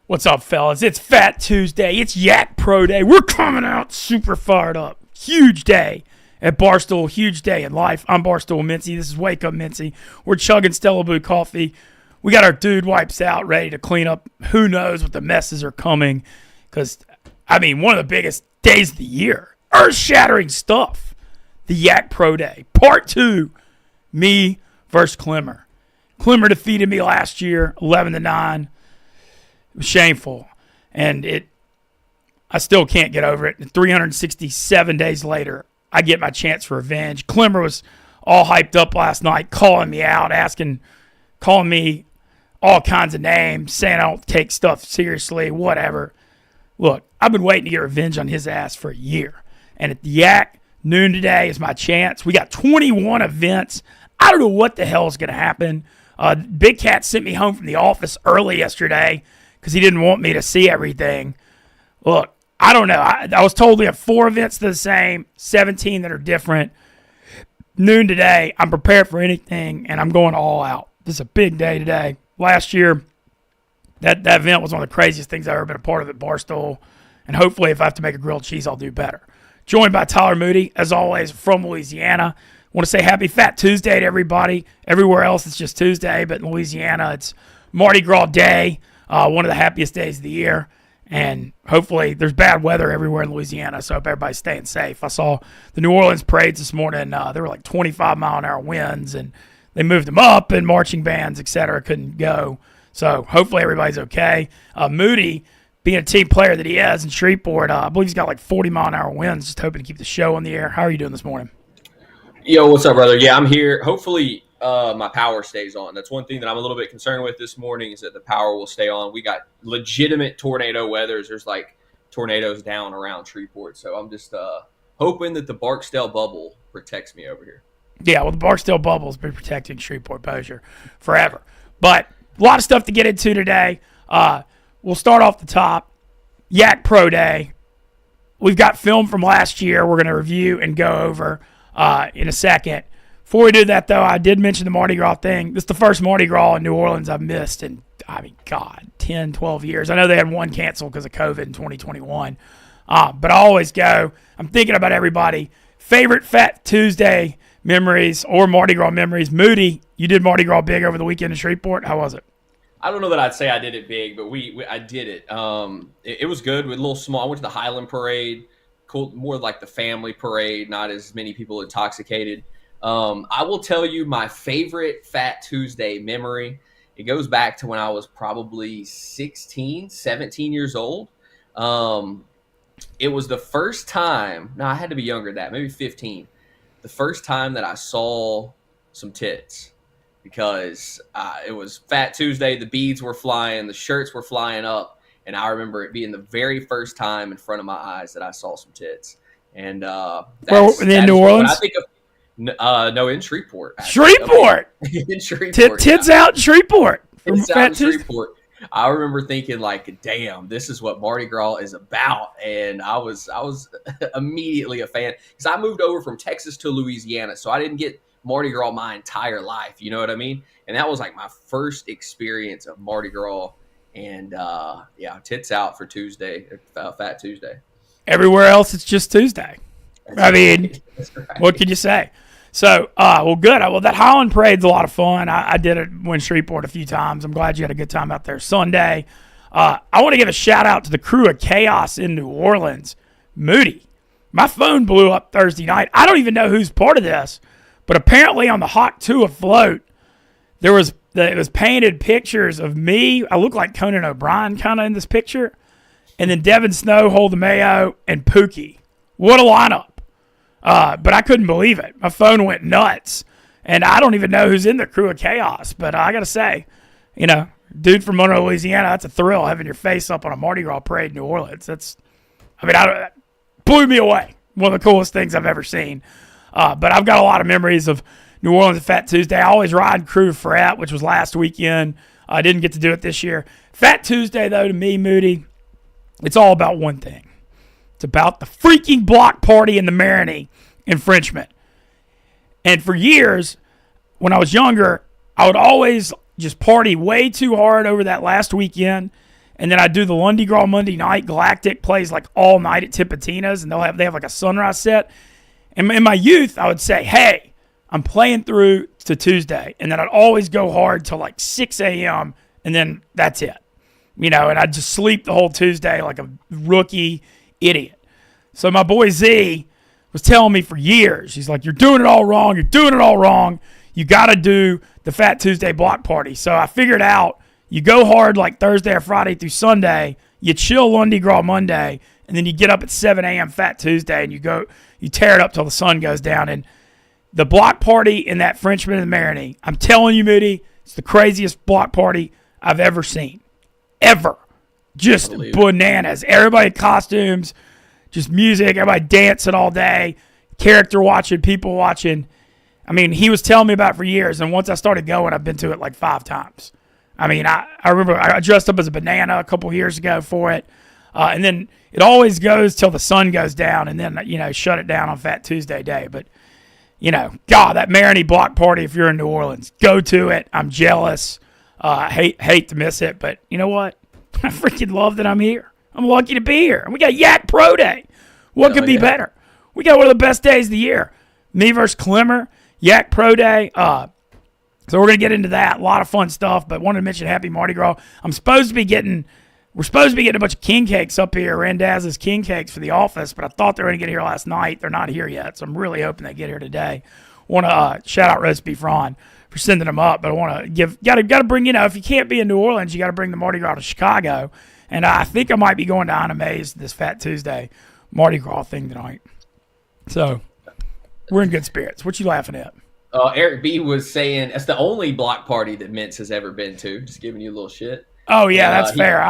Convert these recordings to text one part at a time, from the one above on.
What's up, fellas? It's Fat Tuesday. It's Yak Pro Day. We're coming out super fired up. Huge day at Barstool. Huge day in life. I'm Barstool Mintzy. This is Wake Up Mintzy. We're chugging Stella Blue coffee. We got our dude wipes out ready to clean up. Who knows what the messes are coming. Because, one of the biggest days of the year. Earth-shattering stuff. The Yak Pro Day. Part 2. Me versus Clemmer. Clemmer defeated me last year, 11-9. It was shameful, and I still can't get over it. And 367 days later, I get my chance for revenge. Clemmer was all hyped up last night, calling me out, calling me all kinds of names, saying I don't take stuff seriously, whatever. Look, I've been waiting to get revenge on his ass for a year, and at the Yak, noon today is my chance. We got 21 events. I don't know what the hell is going to happen. Big Cat sent me home from the office early yesterday because he didn't want me to see everything. Look, I don't know. I was told we have 4 events that are the same, 17 that are different. Noon today, I'm prepared for anything, and I'm going all out. This is a big day today. Last year, that event was one of the craziest things I've ever been a part of at Barstool, and hopefully if I have to make a grilled cheese, I'll do better. Joined by Tyler Moody, as always, from Louisiana. I want to say happy Fat Tuesday to everybody. Everywhere else, it's just Tuesday, but in Louisiana, it's Mardi Gras Day. One of the happiest days of the year, and hopefully there's bad weather everywhere in Louisiana, so I hope everybody's staying safe. I saw the New Orleans parades this morning. There were like 25-mile-an-hour winds, and they moved them up, and marching bands, etc., couldn't go. So hopefully everybody's okay. Moody, being a team player that he is in Shreveport, I believe he's got like 40-mile-an-hour winds, just hoping to keep the show on the air. How are you doing this morning? Yo, what's up, brother? Yeah, I'm here. Hopefully my power stays on. That's one thing that I'm a little bit concerned with this morning is that the power will stay on. We got legitimate tornado weathers. There's like tornadoes down around Shreveport. So I'm just hoping that the Barksdale bubble protects me over here. Yeah, well, the Barksdale bubble has been protecting Shreveport Bossier forever. But a lot of stuff to get into today. We'll start off the top. Yak Pro Day. We've got film from last year we're going to review and go over in a second. Before we do that, though, I did mention the Mardi Gras thing. This is the first Mardi Gras in New Orleans I've missed in, 10, 12 years. I know they had one canceled because of COVID in 2021. But I always go. I'm thinking about everybody. Favorite Fat Tuesday memories or Mardi Gras memories. Moody, you did Mardi Gras big over the weekend in Shreveport. How was it? I don't know that I'd say I did it big, but I did it. It was good with a little small. I went to the Highland Parade, cool, more like the family parade, not as many people intoxicated. I will tell you my favorite Fat Tuesday memory. It goes back to when I was probably 16, 17 years old. It was the first time, I had to be younger than that, maybe 15. The first time that I saw some tits because it was Fat Tuesday. The beads were flying, the shirts were flying up. And I remember it being the very first time in front of my eyes that I saw some tits. And in New Orleans? I think of, no, in Shreveport. Actually. Shreveport? In Shreveport. Tits out in Shreveport. Tits out in Shreveport. I remember thinking, like, damn, this is what Mardi Gras is about. And I was immediately a fan. Because I moved over from Texas to Louisiana, so I didn't get Mardi Gras my entire life. You know what I mean? And that was, like, my first experience of Mardi Gras. And, tits out for Tuesday, Fat Tuesday. Everywhere else, it's just Tuesday. That's right. What can you say? So, good. Well, that Highland Parade's a lot of fun. I did it in Shreveport a few times. I'm glad you had a good time out there Sunday. I want to give a shout-out to the crew of Chaos in New Orleans. Moody, my phone blew up Thursday night. I don't even know who's part of this, but apparently on the Hawk 2 afloat, it was painted pictures of me. I look like Conan O'Brien kind of in this picture. And then Devin Snow, Hold the Mayo, and Pookie. What a lineup. But I couldn't believe it. My phone went nuts. And I don't even know who's in the crew of Chaos. But I got to say, dude from Monroe, Louisiana, that's a thrill having your face up on a Mardi Gras parade in New Orleans. Blew me away. One of the coolest things I've ever seen. But I've got a lot of memories of New Orleans and Fat Tuesday. I always ride Crew Frat, which was last weekend. I didn't get to do it this year. Fat Tuesday, though, to me, Moody, it's all about one thing. It's about the freaking block party in the Marigny in Frenchman. And for years, when I was younger, I would always just party way too hard over that last weekend. And then I do the Lundy Gras Monday night. Galactic plays like all night at Tipitina's, and they have like a sunrise set. And in my youth, I would say, hey, I'm playing through to Tuesday. And then I'd always go hard till like 6 a.m., and then that's it. And I'd just sleep the whole Tuesday like a rookie idiot. So my boy Z was telling me for years, he's like, you're doing it all wrong. You're doing it all wrong. You got to do the Fat Tuesday block party. So I figured out you go hard like Thursday or Friday through Sunday, you chill Lundy Gras Monday, and then you get up at 7 a.m. Fat Tuesday, and you tear it up till the sun goes down. And the block party in that Frenchman and the Marigny, I'm telling you, Moody, it's the craziest block party I've ever seen. Ever. Just bananas. Everybody in costumes, just music, everybody dancing all day, character watching, people watching. I mean, he was telling me about it for years, and once I started going, I've been to it like 5 times. I mean, I remember I dressed up as a banana a couple years ago for it, and then it always goes till the sun goes down, and then, shut it down on Fat Tuesday day. But, God, that Marigny block party, if you're in New Orleans, go to it. I'm jealous. I hate to miss it, but you know what? I freaking love that I'm here. I'm lucky to be here. And we got Yak Pro Day. What could be better? We got one of the best days of the year. Me versus Clemmer, Yak Pro Day. So we're going to get into that. A lot of fun stuff, but wanted to mention Happy Mardi Gras. We're supposed to be getting a bunch of king cakes up here, Randaz's king cakes for the office, but I thought they were going to get here last night. They're not here yet, so I'm really hoping they get here today. Want to shout out Roast Beef Ron for sending them up, but I want to got to bring, if you can't be in New Orleans, you got to bring the Mardi Gras to Chicago, and I think I might be going to Anna Mae's this Fat Tuesday Mardi Gras thing tonight. So we're in good spirits. What you laughing at? Eric B was saying it's the only block party that Mintz has ever been to. Just giving you a little shit. Oh, yeah, that's fair.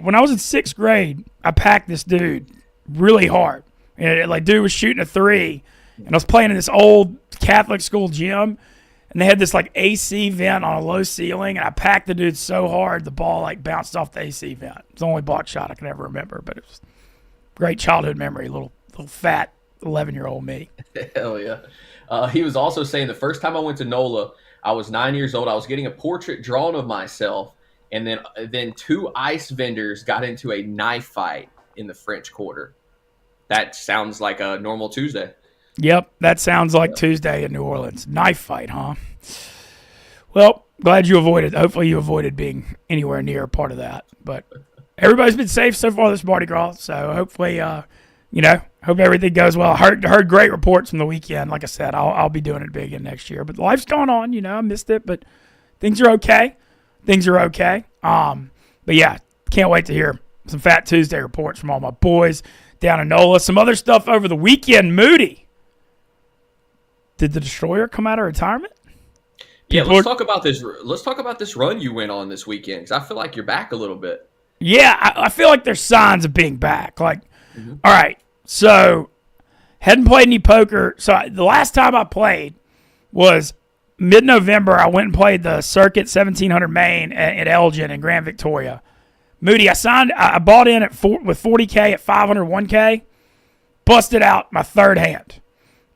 When I was in 6th grade, I packed this dude really hard. And dude was shooting a 3, and I was playing in this old Catholic school gym, and they had this AC vent on a low ceiling, and I packed the dude so hard the ball bounced off the AC vent. It's the only block shot I can ever remember, but it was a great childhood memory, little fat 11-year-old me. Hell yeah. He was also saying the first time I went to NOLA, I was 9 years old. I was getting a portrait drawn of myself, and then 2 ice vendors got into a knife fight in the French Quarter. That sounds like a normal Tuesday. Yep, that sounds like Tuesday in New Orleans. Knife fight, huh? Well, glad you avoided. Hopefully you avoided being anywhere near a part of that. But everybody's been safe so far this Mardi Gras, so hopefully, hope everything goes well. I heard great reports from the weekend. Like I said, I'll be doing it big again next year. But life's going on, I missed it, but things are okay. But yeah, can't wait to hear some Fat Tuesday reports from all my boys down in NOLA. Some other stuff over the weekend. Moody, did the Destroyer come out of retirement? Yeah, let's talk about this. Let's talk about this run you went on this weekend, because I feel like you're back a little bit. Yeah, I feel like there's signs of being back. All right, so hadn't played any poker. So the last time I played was mid-November. I went and played the Circuit 1700 Main at Elgin in Grand Victoria. Moody, I bought in with 40K at 501K, busted out my third hand.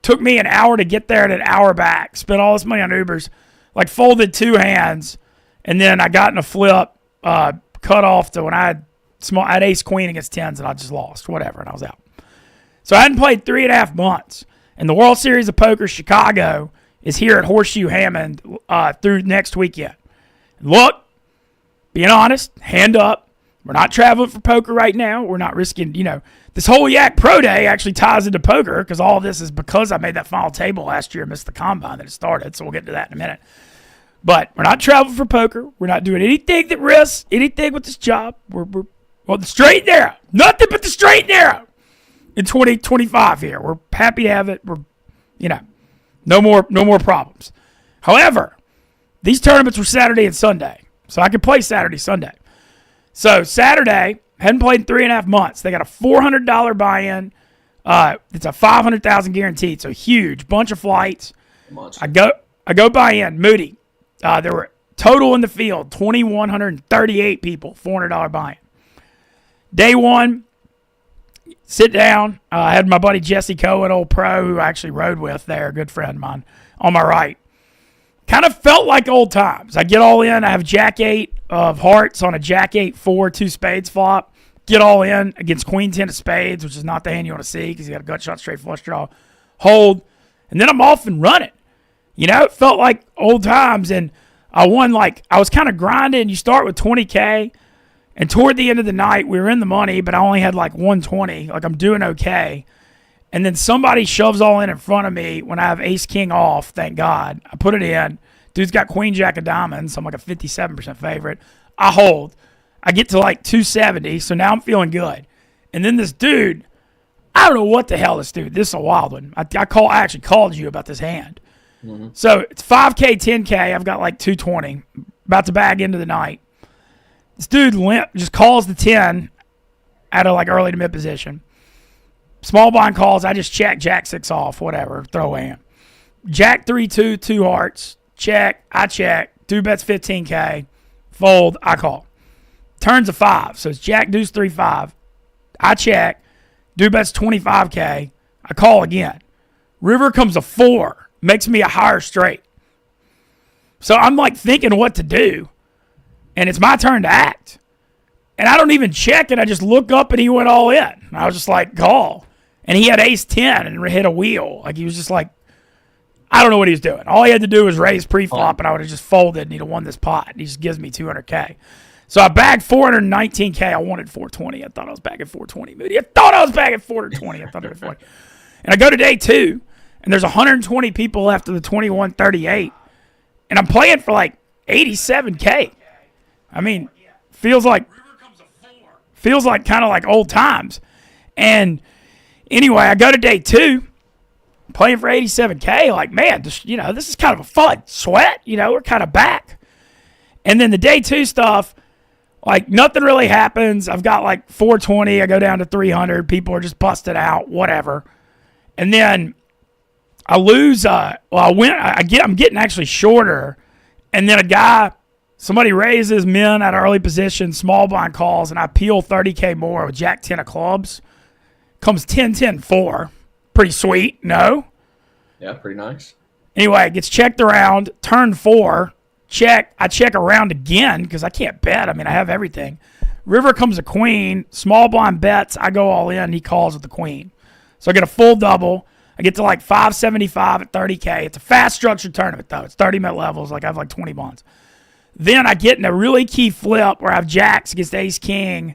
Took me an hour to get there and an hour back. Spent all this money on Ubers. Folded 2 hands, and then I got in a flip, cut off to when I had ace queen against 10s, and I just lost, whatever, and I was out. So I hadn't played 3.5 months. And the World Series of Poker Chicago is here at Horseshoe Hammond through next weekend. Look, being honest, hand up. We're not traveling for poker right now. We're not risking, this whole Yak Pro Day actually ties into poker, because all of this is because I made that final table last year and missed the combine that it started, so we'll get to that in a minute. But we're not traveling for poker. We're not doing anything that risks anything with this job. We're the straight and narrow. Nothing but the straight and narrow in 2025 here. We're happy to have it. We're, no more problems. However, these tournaments were Saturday and Sunday, so I could play Saturday, Sunday. So Saturday, hadn't played in 3.5 months. They got a $400 buy-in. It's a $500,000 guaranteed, so huge. Bunch of flights. I go buy in. Moody. There were total in the field 2,138 people. $400 buy-in. Day 1, sit down. I had my buddy Jesse Cohen, old pro, who I actually rode with there, a good friend of mine, on my right. Kind of felt like old times. I get all in. I have Jack 8 of hearts on a Jack 8-4, 2 spades flop. Get all in against Queen 10 of spades, which is not the hand you want to see because you got a gut shot, straight flush draw. Hold. And then I'm off and running. It felt like old times. And I won I was kind of grinding. You start with 20K. And toward the end of the night, we were in the money, but I only had 120. I'm doing okay. And then somebody shoves all in front of me when I have ace king off, thank God. I put it in. Dude's got queen jack of diamonds, so I'm a 57% favorite. I hold. I get to 270, so now I'm feeling good. And then this dude, I don't know what the hell this is a wild one. I actually called you about this hand. Mm-hmm. So it's 5K, 10K. I've got 220. About to bag into the night. This dude just calls the 10 out of early to mid position. Small blind calls. I just check, jack 6 off, whatever, throw in. Jack 3-2, 2 hearts. Check, I check. Dude bets 15K. Fold, I call. Turns a 5, so it's Jack deuce 3-5. I check. Dude bets 25K. I call again. River comes a 4. Makes me a higher straight. So I'm thinking what to do. And it's my turn to act. And I don't even check it. I just look up and he went all in. And I was just call. And he had ace 10 and hit a wheel. He was just I don't know what he was doing. All he had to do was raise pre-flop and I would have just folded and he'd have won this pot. And he just gives me 200K. So I bagged 419K. I wanted 420. I thought I was bagging 420. Moody. I thought I was bagging 420. I thought it was 40. And I go to day 2 and there's 120 people left of the 2138. And I'm playing for 87K. I mean, feels like kind of like old times. And anyway, I go to day 2, playing for 87K. Man, this is kind of a fun sweat. We're kind of back. And then the day 2 stuff, nothing really happens. I've got 420. I go down to 300. People are just busted out, whatever. And then I lose. I'm getting actually shorter. And then somebody raises min at an early position, small blind calls, and I peel 30K more with Jack 10 of clubs. Comes 10-10-4. Pretty sweet, no? Yeah, pretty nice. Anyway, it gets checked around. Turn 4. Check. I check around again because I can't bet. I mean, I have everything. River comes a queen. Small blind bets. I go all in. He calls with the queen. So I get a full double. I get to 575 at 30K. It's a fast structured tournament, though. It's 30-minute levels. I have 20 bonds. Then I get in a really key flip where I have jacks against ace king,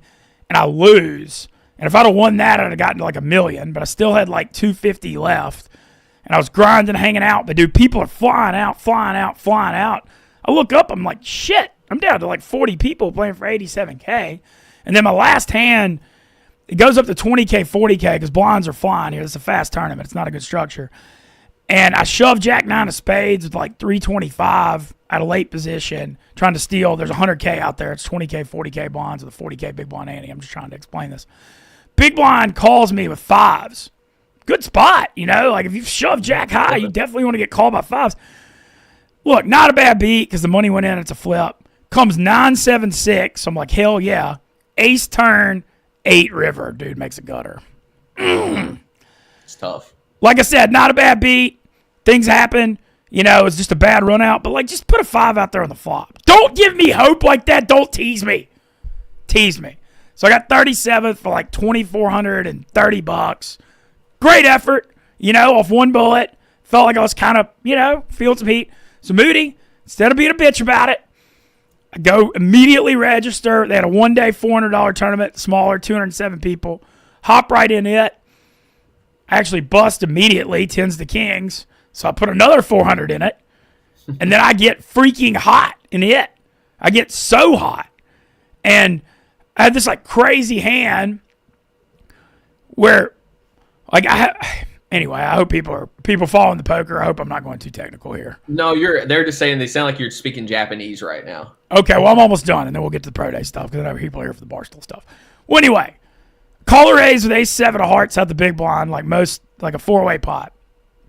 and I lose. And if I'd have won that, I'd have gotten to $1 million, but I still had 250 left. And I was grinding, hanging out. But, dude, people are flying out. I look up, I'm shit. I'm down to 40 people playing for 87K. And then my last hand, it goes up to 20K, 40K because blinds are flying here. It's a fast tournament. It's not a good structure. And I shoved Jack 9 of spades with 325 at a late position, trying to steal. There's 100K out there. It's 20K, 40K blinds with a 40K big blind ante. I'm just trying to explain this. Big blind calls me with 5s. Good spot, if you shove Jack high, you definitely want to get called by 5s. Look, not a bad beat because the money went in. It's a flip. Comes 9-7-6. So I'm hell yeah. Ace turn, 8 river. Dude makes a gutter. It's tough. Like I said, not a bad beat. Things happen. It's just a bad run out. But, just put a 5 out there on the flop. Don't give me hope like that. Don't tease me. Tease me. So I got 37th for $2,430. Great effort, off one bullet. Felt like I was kind of, feeling some heat. So Moody, instead of being a bitch about it, I go immediately register. They had a one-day $400 tournament, smaller, 207 people. Hop right in it. Actually bust immediately, 10s to kings. So I put another 400 in it. And then I get freaking hot in it. I get so hot. And I had this crazy hand where anyway, I hope people following the poker. I hope I'm not going too technical here. No, they're just saying they sound like you're speaking Japanese right now. Okay, well, I'm almost done, and then we'll get to the pro day stuff because I know people are here for the Barstool stuff. Well, anyway, caller raise with ace 7 of hearts out the big blind, a 4-way pot.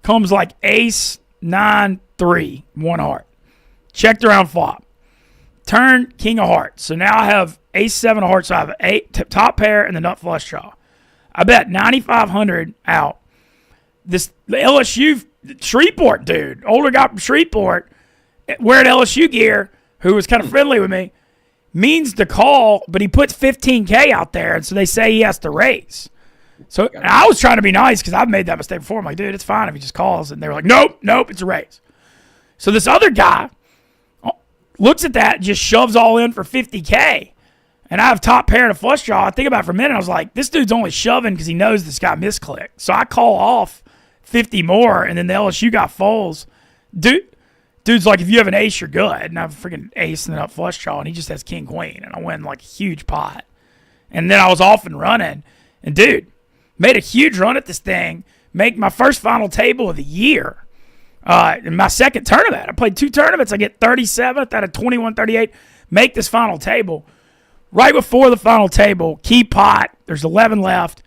Comes ace 9-3, 1 heart. Checked around flop. Turn king of hearts. So now I have ace 7 of hearts. So I have top pair and the nut flush draw. I bet 9,500 out. The LSU Shreveport dude, older guy from Shreveport, wearing LSU gear, who was kind of friendly with me, means to call, but he puts $15K out there, and so they say he has to raise. So I was trying to be nice because I've made that mistake before. I'm like, dude, it's fine if he just calls. And they were like, nope, it's a raise. So this other guy looks at that and just shoves all in for $50K. And I have top pair and a flush draw. I think about it for a minute. I was like, this dude's only shoving because he knows this guy misclicked. So I call off 50 more, and then the LSU guy folds. Dude's like, if you have an ace, you're good. And I'm freaking acing it up flush draw, and he just has king, queen. And I win like a huge pot. And then I was off and running. And dude, made a huge run at this thing. Make my first final table of the year. In my second tournament. I played 2 tournaments. I get 37th out of 21, 38. Make this final table. Right before the final table, key pot. There's 11 left.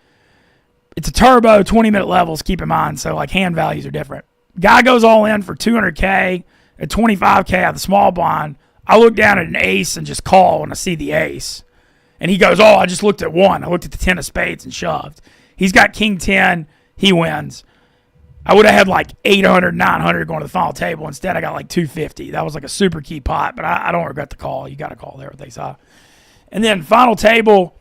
It's a turbo, 20-minute levels, keep in mind. So, like, hand values are different. Guy goes all in for $200K at $25K out of the small blind. I look down at an ace and just call when I see the ace. And he goes, I just looked at 1. I looked at the 10 of spades and shoved. He's got king 10. He wins. I would have had like 800, 900 going to the final table. Instead, I got like 250. That was like a super key pot, but I don't regret the call. You got to call there with ace high. And then final table,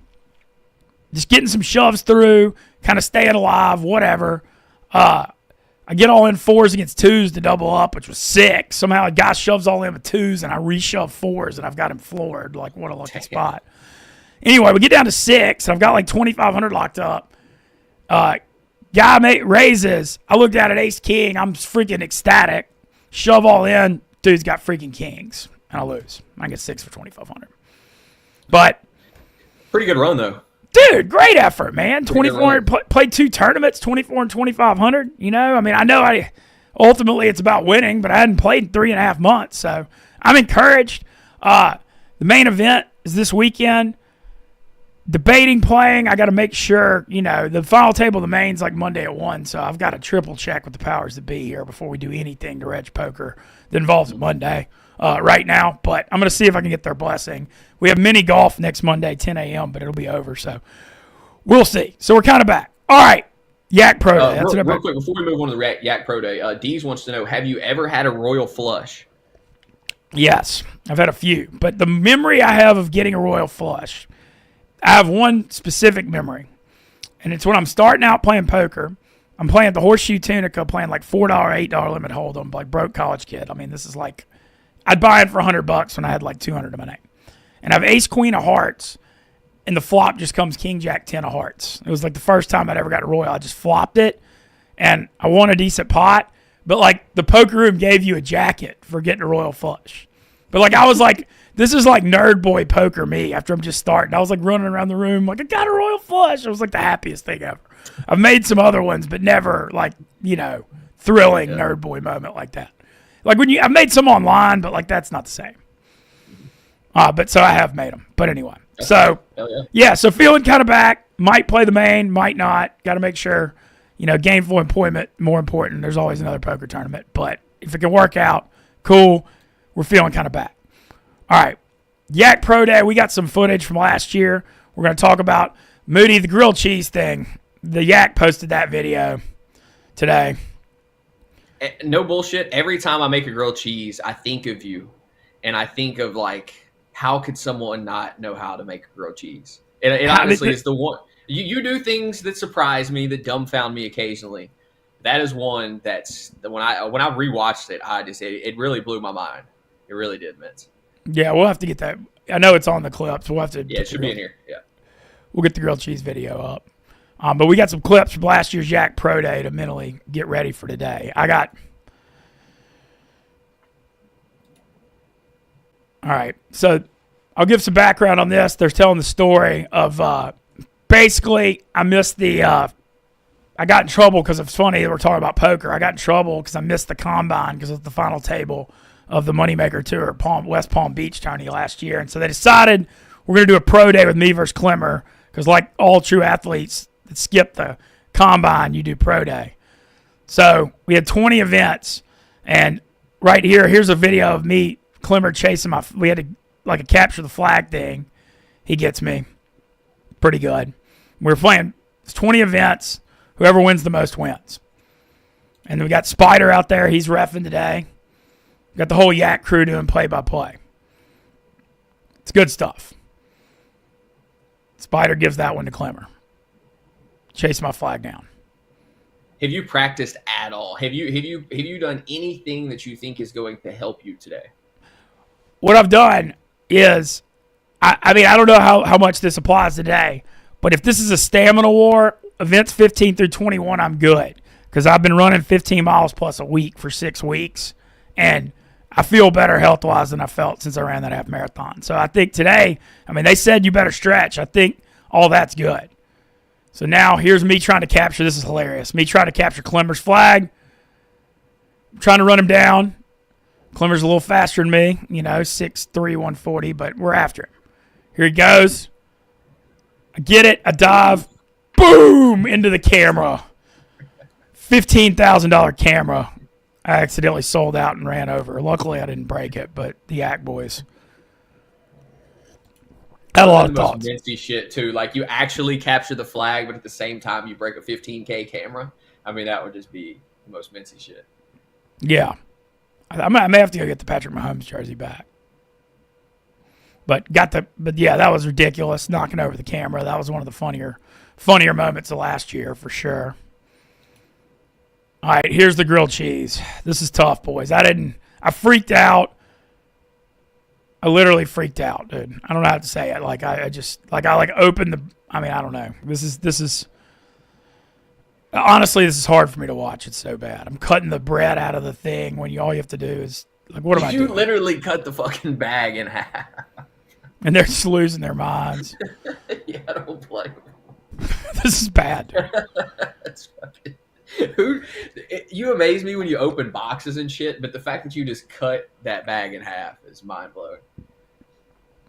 just getting some shoves through, kind of staying alive, whatever. I get all in 4s against 2s to double up, which was sick. Somehow a guy shoves all in with 2s, and I reshove 4s, and I've got him floored. Like, what a lucky spot. Anyway, we get down to 6, and I've got like 2,500 locked up. Guy raises. I looked at it, ace king. I'm freaking ecstatic. Shove all in. Dude's got freaking kings, and I lose. I get 6 for 2,500. But pretty good run though, dude. Great effort, man. 2,400. Played 2 tournaments, 24 and 2,500. You know, I mean, I know ultimately it's about winning, but I hadn't played in 3.5 months, so I'm encouraged. The main event is this weekend. Debating playing. I got to make sure, the final table of the main's like Monday at 1, so I've got to triple check with the powers that be here before we do anything to Reg Poker that involves Monday right now. But I'm going to see if I can get their blessing. We have mini golf next Monday, 10 a.m., but it'll be over, so we'll see. So we're kind of back. All right, Yak Pro Day. Real quick, before we move on to the Yak Pro Day, Dees wants to know, have you ever had a royal flush? Yes, I've had a few, but the memory I have of getting a royal flush, I have one specific memory, and it's when I'm starting out playing poker. I'm playing at the Horseshoe Tunica, playing like $4, $8 limit hold'em, like broke college kid. I mean, this is like, I'd buy it for $100 when I had like 200 in my name. And I have ace queen of hearts, and the flop just comes king jack 10 of hearts. It was like the first time I'd ever got a royal. I just flopped it, and I won a decent pot. But like the poker room gave you a jacket for getting a royal flush. But like I was like, this is like nerd boy poker me after I'm just starting. I was like running around the room like, I got a royal flush. It was like the happiest thing ever. I've made some other ones, but never like, thrilling nerd boy moment like that. Like I've made some online, but like that's not the same. But so I have made them. But anyway, so so feeling kind of back. Might play the main, might not. Got to make sure, gainful employment more important. There's always another poker tournament, but if it can work out, cool. We're feeling kind of back. All right, Yak Pro Day. We got some footage from last year. We're going to talk about Moody, the grilled cheese thing. The Yak posted that video today. No bullshit. Every time I make a grilled cheese, I think of you, and I think of like, how could someone not know how to make a grilled cheese? And honestly, it's the one you do things that surprise me, that dumbfound me occasionally. That is one that's when I rewatched it, it really blew my mind. It really did, Mintz. Yeah, we'll have to get that. I know it's on the clips. We'll have to. Yeah, it should be in here. Yeah, we'll get the grilled cheese video up. But we got some clips from last year's Yak Pro Day to mentally get ready for today. All right, so I'll give some background on this. They're telling the story of basically I missed the. I got in trouble because it's funny that we're talking about poker. I got in trouble because I missed the combine because it was the final table of the Moneymaker Tour West Palm Beach tourney last year. And so they decided we're going to do a pro day with me versus Clemmer because like all true athletes that skip the combine, you do pro day. So we had 20 events, and right here's a video of me, Clemmer, chasing we had to like a capture the flag thing. He gets me pretty good. We're playing 20 events. Whoever wins the most wins. And we got Spider out there. He's reffing today. Got the whole Yak crew doing play-by-play. It's good stuff. Spider gives that one to Clemmer. Chase my flag down. Have you practiced at all? Have you done anything that you think is going to help you today? What I've done is, I mean, I don't know how much this applies today, but if this is a stamina war, events 15 through 21, I'm good. Because I've been running 15 miles plus a week for 6 weeks, and I feel better health-wise than I felt since I ran that half marathon. So I think today, I mean, they said you better stretch. I think all that's good. So now here's me trying to capture, this is hilarious, me trying to capture Clemmer's flag. I'm trying to run him down. Clemmer's a little faster than me, 6'3", 140, but we're after him. Here he goes. I get it. I dive. Boom! Into the camera. $15,000 camera. I accidentally sold out and ran over. Luckily, I didn't break it, but the Yak boys had a lot of thoughts. Mintzy shit too. Like you actually capture the flag, but at the same time you break a 15K camera. I mean, that would just be the most Mintzy shit. Yeah, I may have to go get the Patrick Mahomes jersey back. But yeah, that was ridiculous. Knocking over the camera. That was one of the funnier moments of last year for sure. All right, here's the grilled cheese. This is tough, boys. I freaked out. I literally freaked out, dude. I don't know how to say it. I opened the, I don't know. This is honestly, this is hard for me to watch. It's so bad. I'm cutting the bread out of the thing when all you have to do is, what am I doing? You literally cut the fucking bag in half. And they're just losing their minds. Yeah, I don't play. This is bad, dude. That's fucking... You amaze me when you open boxes and shit, but the fact that you just cut that bag in half is mind-blowing.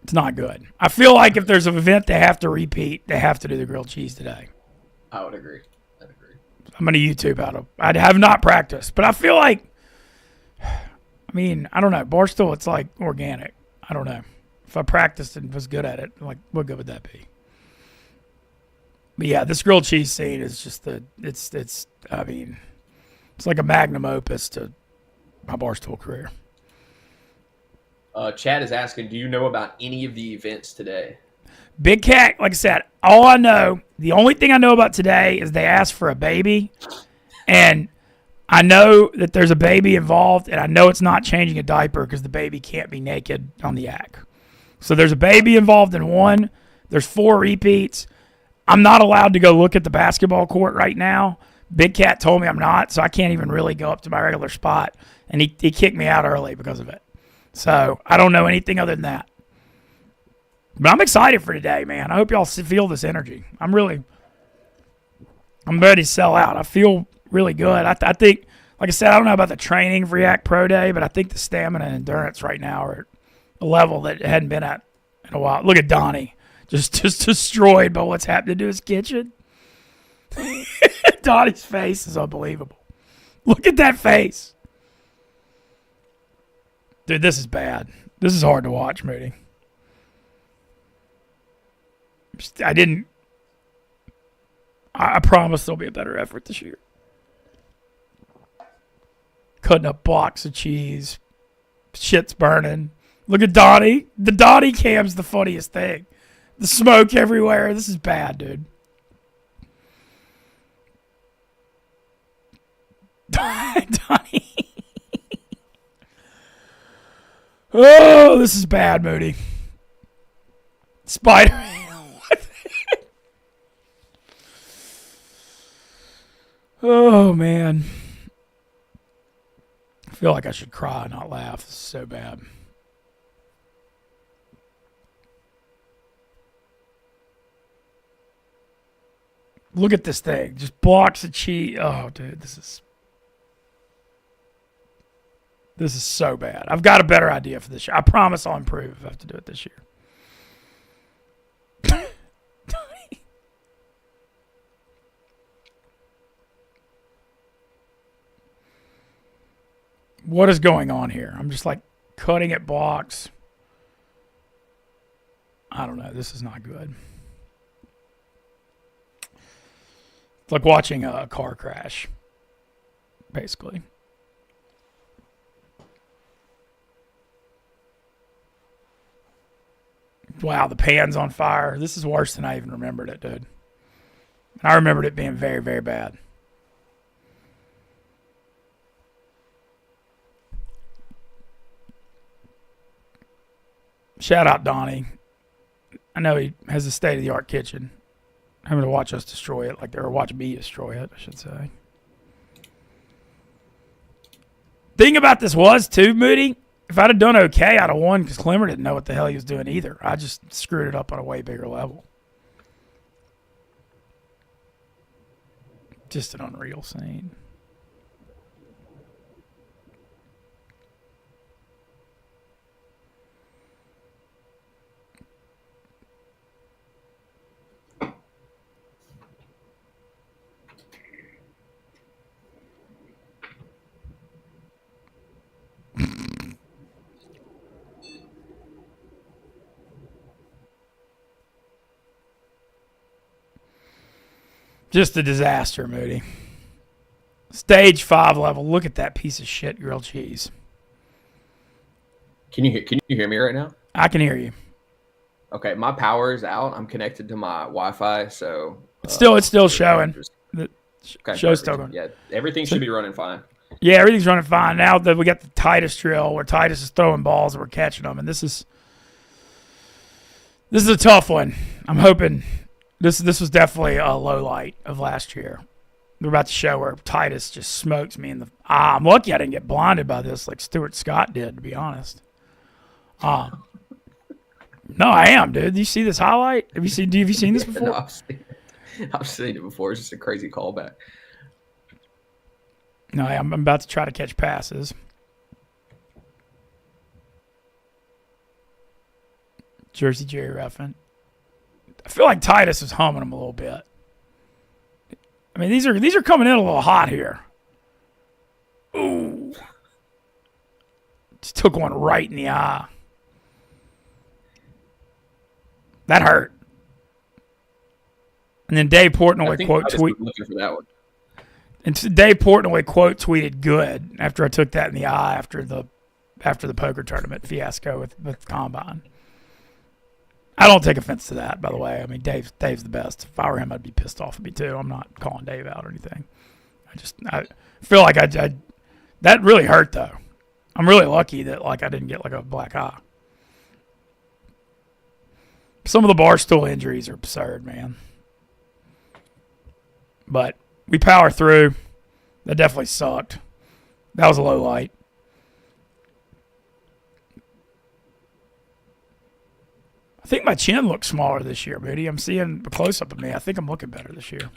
It's not good. I feel like if there's an event they have to repeat, they have to do the grilled cheese today. I would agree. I'm going to YouTube out of it. I have not practiced, but I feel like, I don't know. Barstool, it's like organic. I don't know. If I practiced and was good at it, what good would that be? But yeah, this grilled cheese scene is just it's like a magnum opus to my Barstool career. Chad is asking, do you know about any of the events today? Big Cat, like I said, the only thing I know about today is they asked for a baby, and I know that there's a baby involved, and I know it's not changing a diaper because the baby can't be naked on the Yak. So there's a baby involved in one. There's 4 repeats. I'm not allowed to go look at the basketball court right now. Big Cat told me I'm not, so I can't even really go up to my regular spot. And he kicked me out early because of it. So I don't know anything other than that. But I'm excited for today, man. I hope y'all feel this energy. I'm ready to sell out. I feel really good. I think, like I said, I don't know about the training for Yak Pro Day, but I think the stamina and endurance right now are at a level that it hadn't been at in a while. Look at Donnie. Just destroyed by what's happening to his kitchen. Donnie's face is unbelievable. Look at that face. Dude, this is bad. This is hard to watch, Moody. I promise there'll be a better effort this year. Cutting up blocks of cheese. Shit's burning. Look at Donnie. The Donnie cam's the funniest thing. The smoke everywhere. This is bad, dude. Donnie. Oh, this is bad, Moody. Spider. Oh, man. I feel like I should cry, not laugh. This is so bad. Look at this thing. Just blocks of cheese. Oh, dude, this is so bad. I've got a better idea for this year. I promise I'll improve if I have to do it this year. What is going on here? I'm just cutting at blocks. I don't know. This is not good. It's like watching a car crash, basically. Wow, the pan's on fire. This is worse than I even remembered it, dude. I remembered it being very, very bad. Shout out Donnie. I know he has a state-of-the-art kitchen. Having to watch us destroy it, or watch me destroy it, I should say. Thing about this was, too, Moody, if I'd have done okay, I'd have won because Clemmer didn't know what the hell he was doing either. I just screwed it up on a way bigger level. Just an unreal scene. Just a disaster, Moody. Stage 5 level. Look at that piece of shit grilled cheese. Can you hear me right now? I can hear you. Okay, my power is out. I'm connected to my Wi-Fi, so It's still showing. The show's still going. Yeah, everything should be running fine. Yeah, everything's running fine. Now that we got the Titus drill where Titus is throwing balls and we're catching them, and this is a tough one. I'm hoping this was definitely a low light of last year. We're about to show where Titus just smokes me in the eye. I'm lucky I didn't get blinded by this like Stuart Scott did, to be honest. No, I am, dude. Do you see this highlight? Have you seen this before? No, I've seen it before. It's just a crazy callback. No, I'm about to try to catch passes. Jersey Jerry Ruffin. I feel like Titus is humming him a little bit. I mean, these are coming in a little hot here. Ooh. Just took one right in the eye. That hurt. And then Dave Portnoy quote tweet. Looking for that one. And Dave Portnoy quote tweeted good after I took that in the eye after the poker tournament fiasco with Combine. I don't take offense to that, by the way. I mean, Dave's the best. If I were him, I'd be pissed off at me too. I'm not calling Dave out or anything. I feel like I that really hurt though. I'm really lucky that I didn't get a black eye. Some of the Barstool injuries are absurd, man. But we power through. That definitely sucked. That was a low light. I think my chin looks smaller this year, Moody. I'm seeing a close-up of me. I think I'm looking better this year.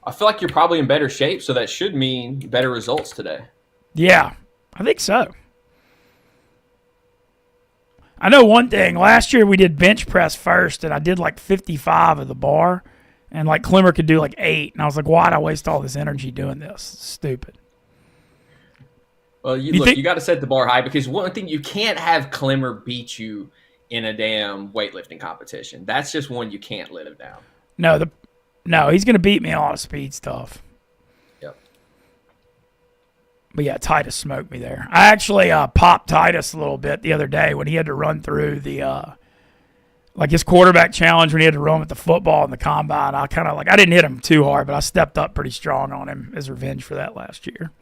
I feel like you're probably in better shape, so that should mean better results today. Yeah, I think so. I know one thing. Last year we did bench press first, and I did 55 of the bar, and Clemmer could do 8. And I was like, why'd I waste all this energy doing this? It's stupid. Well, you got to set the bar high because one thing, you can't have Clemmer beat you in a damn weightlifting competition. That's just one you can't let him down. No, he's going to beat me in a lot of speed stuff. Yep. But yeah, Titus smoked me there. I actually popped Titus a little bit the other day when he had to run through the his quarterback challenge when he had to run with the football in the combine. I kind of I didn't hit him too hard, but I stepped up pretty strong on him as revenge for that last year.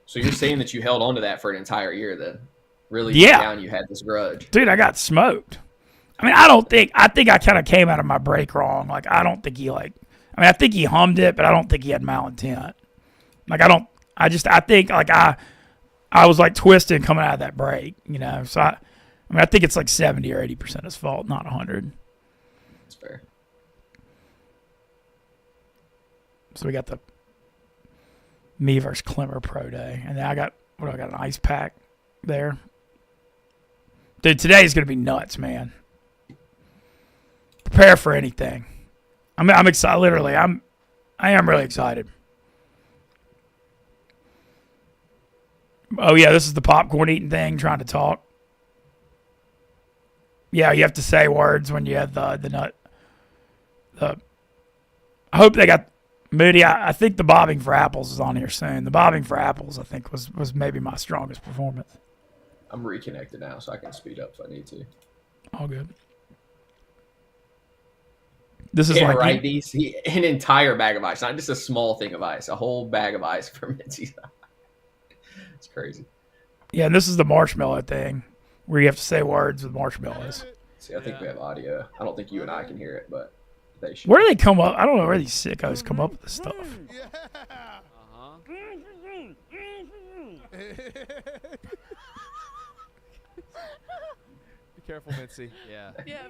So you're saying that you held on to that for an entire year then? Really deep down you had this grudge. Dude, I got smoked. I mean, I think I kind of came out of my break wrong. I don't think he I think he hummed it, but I don't think he had malintent. I think I was twisted coming out of that break, So I think it's 70 or 80% his fault, not 100. That's fair. So we got the me versus Clemmer Pro Day, and then I got an ice pack there. Dude, today's gonna be nuts, man. Prepare for anything. I'm excited. Literally, I am really excited. Oh yeah, this is the popcorn eating thing. Trying to talk. Yeah, you have to say words when you have the nut. I hope they got Moody. I think the bobbing for apples is on here soon. The bobbing for apples, I think, was maybe my strongest performance. I'm reconnected now, so I can speed up if I need to. All good. This is Yeah, like right, DC. An entire bag of ice, not just a small thing of ice. A whole bag of ice for Mintzy. It's crazy. Yeah, and this is the marshmallow thing where you have to say words with marshmallows. See, I think we have audio. I don't think you and I can hear it, but they should. Where do they come up? I don't know where these sickos come up with this stuff. Be careful, Mintzy. Yeah. Yeah.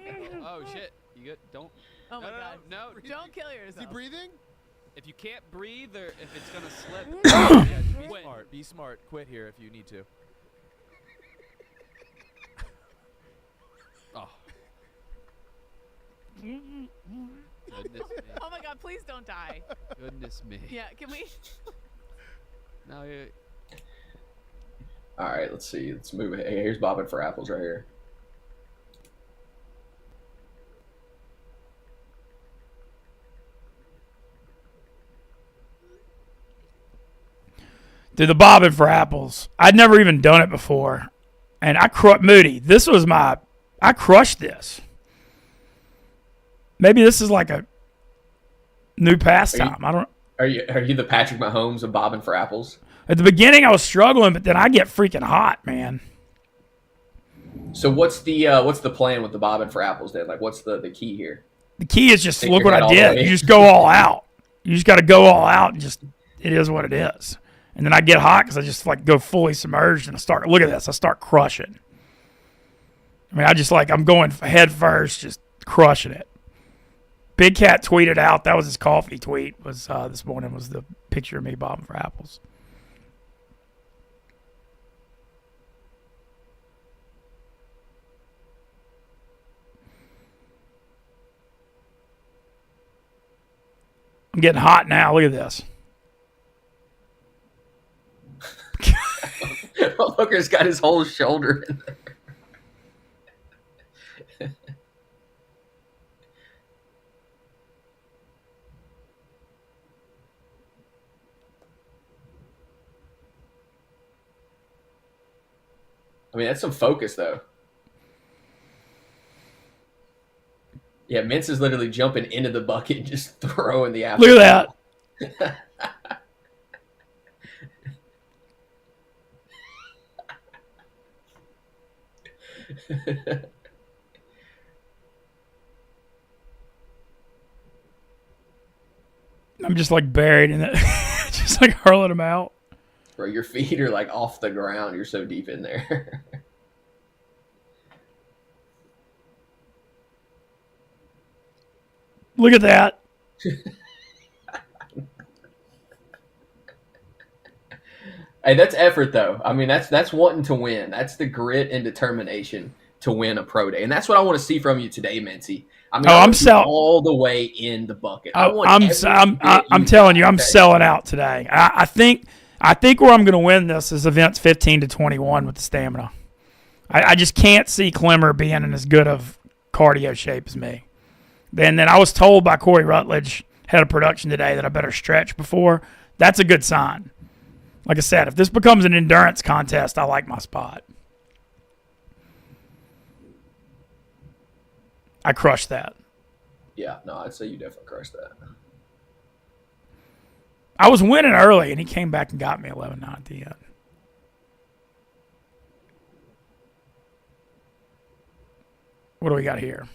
Oh shit! You good? Don't. Oh my God. No. Don't kill yourself. Is he breathing? If you can't breathe or if it's gonna slip. Yeah, be Quit. smart. Be smart. Quit here if you need to. Oh. Goodness me. Oh my God, please don't die. Goodness me. Yeah, can we? Now you. All right, let's see. Let's move it. Hey, here's Bobbing for Apples right here. Dude, the bobbing for apples. I'd never even done it before. And Moody, this was I crushed this. Maybe this is like a new pastime. Are you the Patrick Mahomes of Bobbing for Apples? At the beginning, I was struggling, but then I get freaking hot, man. So what's the plan with the Bobbing for Apples then? Like, what's the key here? The key is just Take look your what head I all the did. way. You just go all out. You just got to go all out and just it is what it is. And then I get hot because I just like go fully submerged and I start. Look at this. I start crushing. I mean, I'm going head first, just crushing it. Big Cat tweeted out. That was his coffee tweet. Was this morning was the picture of me bobbing for apples. I'm getting hot now. Look at this. Hooker's got his whole shoulder in there. I mean, that's some focus, though. Yeah, Mintz is literally jumping into the bucket and just throwing the apple. Look at that. I'm just like buried in it, just like hurling them out. Bro, your feet are like off the ground. You're so deep in there. Look at that. Hey, that's effort, though. I mean, that's wanting to win. That's the grit and determination to win a pro day, and that's what I want to see from you today, Mintzy. I mean, I'm all the way in the bucket. I'm telling you, I'm selling out today. I think where I'm going to win this is events 15 to 21 with the stamina. I just can't see Clemmer being in as good of cardio shape as me. Then I was told by Corey Rutledge, head of production today, that I better stretch before. That's a good sign. Like I said, if this becomes an endurance contest, I like my spot. I crushed that. Yeah, no, I'd say you definitely crushed that. I was winning early, and he came back and got me 11-9 at the end. What do we got here?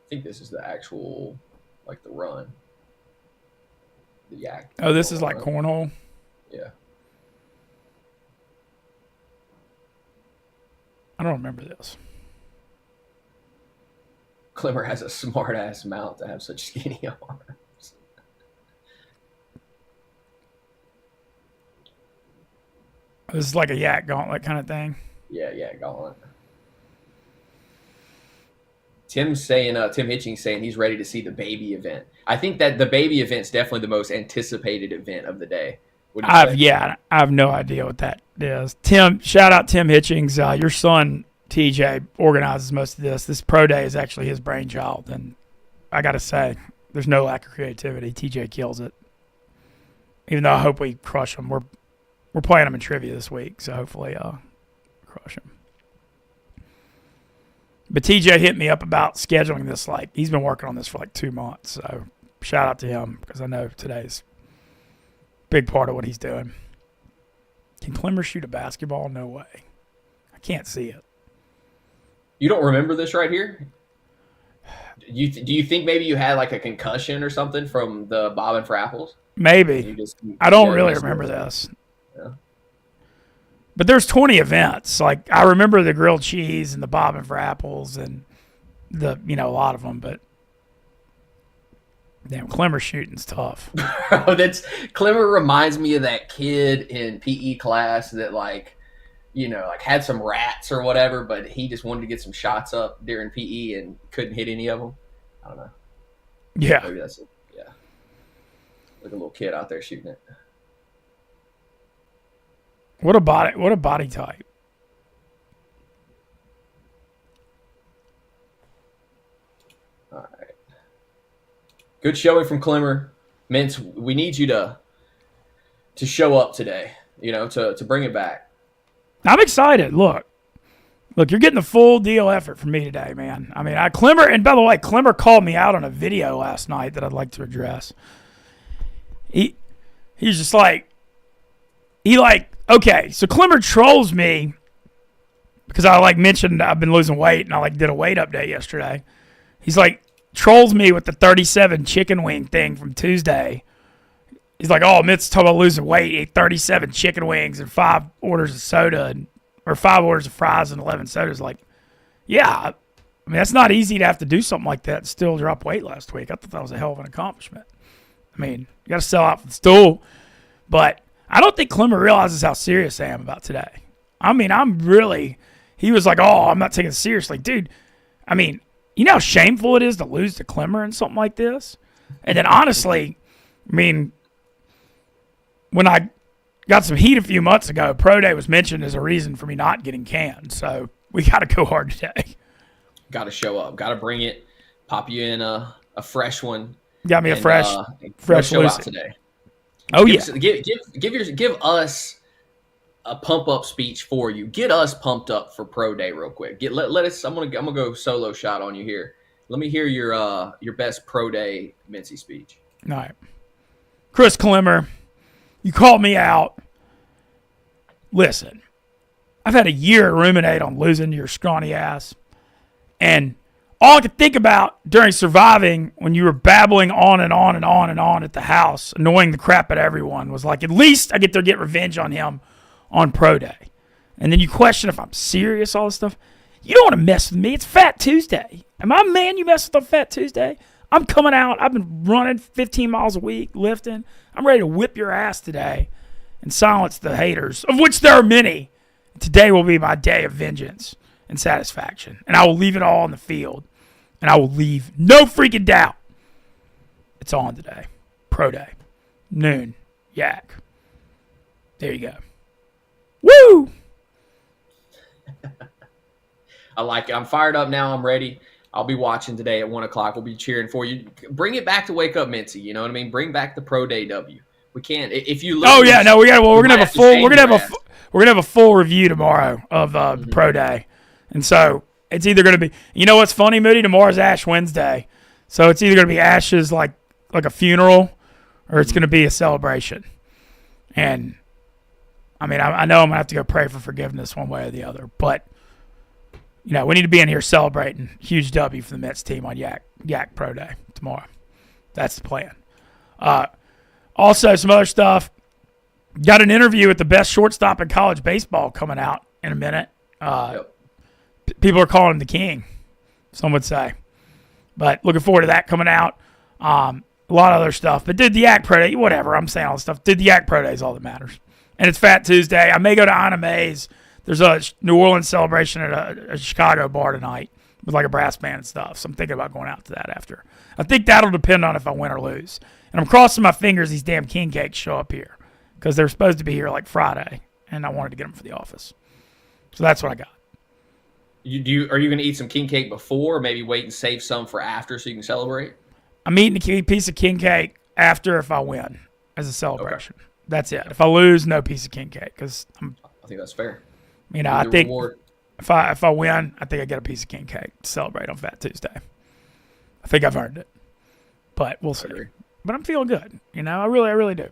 I think this is the actual, like, the run. The yak. Oh, this is like run. cornhole? Yeah. I don't remember this. Clemmer has a smart-ass mount to have such skinny arms. This is like a yak gauntlet kind of thing. Yeah, gauntlet. Tim Hitchings saying he's ready to see the baby event. I think that the baby event's definitely the most anticipated event of the day. I have no idea what that is. Tim, shout out Tim Hitchings. Your son TJ organizes most of this. This pro day is actually his brainchild, and I got to say, there's no lack of creativity. TJ kills it. Even though I hope we crush them. We're playing them in trivia this week, so hopefully crush them. But TJ hit me up about scheduling this. Like, he's been working on this for like 2 months. So shout out to him because I know today's a big part of what he's doing. Can Clemmer shoot a basketball? No way. I can't see it. You don't remember this right here? Do you think maybe you had like a concussion or something from the bobbing for apples? Maybe. I don't really remember this. Yeah. But there's 20 events. Like, I remember the grilled cheese and the bobbing for apples and a lot of them. But damn, Clemmer shooting's tough. Clemmer reminds me of that kid in PE class that like had some rats or whatever, but he just wanted to get some shots up during PE and couldn't hit any of them. I don't know. Yeah. Maybe that's it. Yeah. Like a little kid out there shooting it. What a body type. All right. Good showing from Clemmer. Mintz, we need you to show up today, to bring it back. I'm excited. Look, you're getting the full deal effort from me today, man. I mean, Clemmer, and by the way, Clemmer called me out on a video last night that I'd like to address. He's just like, okay, so Clemmer trolls me because I mentioned I've been losing weight and I did a weight update yesterday. He's trolls me with the 37 chicken wing thing from Tuesday. He's like, oh, Mitt's talking about losing weight. He ate 37 chicken wings and 5 orders of soda or 5 orders of fries and 11 sodas. Like, yeah, I mean, that's not easy to have to do something like that and still drop weight last week. I thought that was a hell of an accomplishment. I mean, you got to sell out for the stool. But I don't think Clemmer realizes how serious I am about today. I mean, he was like, oh, I'm not taking it seriously. Dude, I mean, you know how shameful it is to lose to Clemmer in something like this? And then honestly, I mean, when I got some heat a few months ago, Pro Day was mentioned as a reason for me not getting canned. So we got to go hard today. Got to show up. Got to bring it. Pop you in a fresh one. Got me a fresh show Lucy out today. Oh, Give us a pump up speech for you. Get us pumped up for Pro Day real quick. Let us. I'm gonna go solo shot on you here. Let me hear your best Pro Day Mintzy speech. All right, Chris Clemmer, you called me out. Listen, I've had a year to ruminate on losing to your scrawny ass, and all I could think about during surviving when you were babbling on and on and on and on at the house, annoying the crap out of everyone, was like, at least I get to get revenge on him on Pro Day. And then you question if I'm serious, all this stuff. You don't want to mess with me. It's Fat Tuesday. Am I a man you mess with on Fat Tuesday? I'm coming out. I've been running 15 miles a week, lifting. I'm ready to whip your ass today and silence the haters, of which there are many. Today will be my day of vengeance and satisfaction. And I will leave it all on the field. And I will leave no freaking doubt. It's on today. Pro Day. Noon. Yak. There you go. Woo! I like it. I'm fired up now. I'm ready. I'll be watching today at 1 o'clock. We'll be cheering for you. Bring it back to Wake Up Mintzy. You know what I mean? Bring back the Pro Day W. We can't. If you lose, oh yeah, no, we're gonna have a full review tomorrow of the Pro Day, and so it's either gonna be. You know what's funny, Moody? Tomorrow's Ash Wednesday, so it's either gonna be Ash's like a funeral, or it's gonna be a celebration. And I mean, I know I'm gonna have to go pray for forgiveness one way or the other, but we need to be in here celebrating huge W for the Mets team on Yak Pro Day tomorrow. That's the plan. Also, some other stuff. Got an interview with the best shortstop in college baseball coming out in a minute. People are calling him the king, some would say. But looking forward to that coming out. A lot of other stuff. But did the Yak Pro Day, whatever, I'm saying all this stuff. Did the Yak Pro Day is all that matters. And it's Fat Tuesday. I may go to Anna Mae's. There's a New Orleans celebration at a Chicago bar tonight with like a brass band and stuff. So I'm thinking about going out to that after. I think that'll depend on if I win or lose. And I'm crossing my fingers these damn king cakes show up here because they're supposed to be here like Friday, and I wanted to get them for the office. So that's what I got. Are you going to eat some king cake before, or maybe wait and save some for after so you can celebrate? I'm eating a piece of king cake after if I win. as a celebration. That's it. If I lose, no piece of king cake because I think that's fair. I The think reward. if I win, I think I get a piece of king cake to celebrate on Fat Tuesday. I think I've earned it, but we'll see. agree. But I'm feeling good. I really do.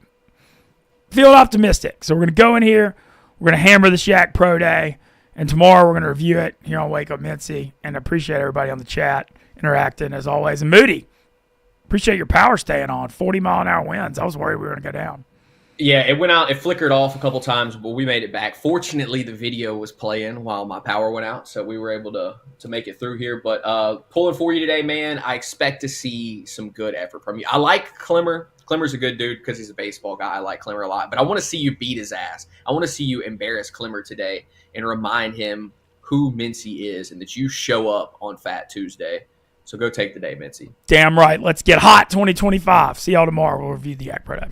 Feeling optimistic. So we're gonna go in here. We're gonna hammer the Shaq Pro Day, and tomorrow we're gonna review it here on Wake Up Mintzy. And I appreciate everybody on the chat interacting as always. And Moody, appreciate your power staying on. 40-mile-an-hour winds. I was worried we were gonna go down. Yeah, it went out. It flickered off a couple times, but we made it back. Fortunately, the video was playing while my power went out, so we were able to make it through here. But pulling for you today, man, I expect to see some good effort from you. I like Clemmer. Clemmer's a good dude because he's a baseball guy. I like Clemmer a lot. But I want to see you beat his ass. I want to see you embarrass Clemmer today and remind him who Mintzy is and that you show up on Fat Tuesday. So go take the day, Mintzy. Damn right. Let's get hot 2025. See y'all tomorrow. We'll review the Yak Pro Day.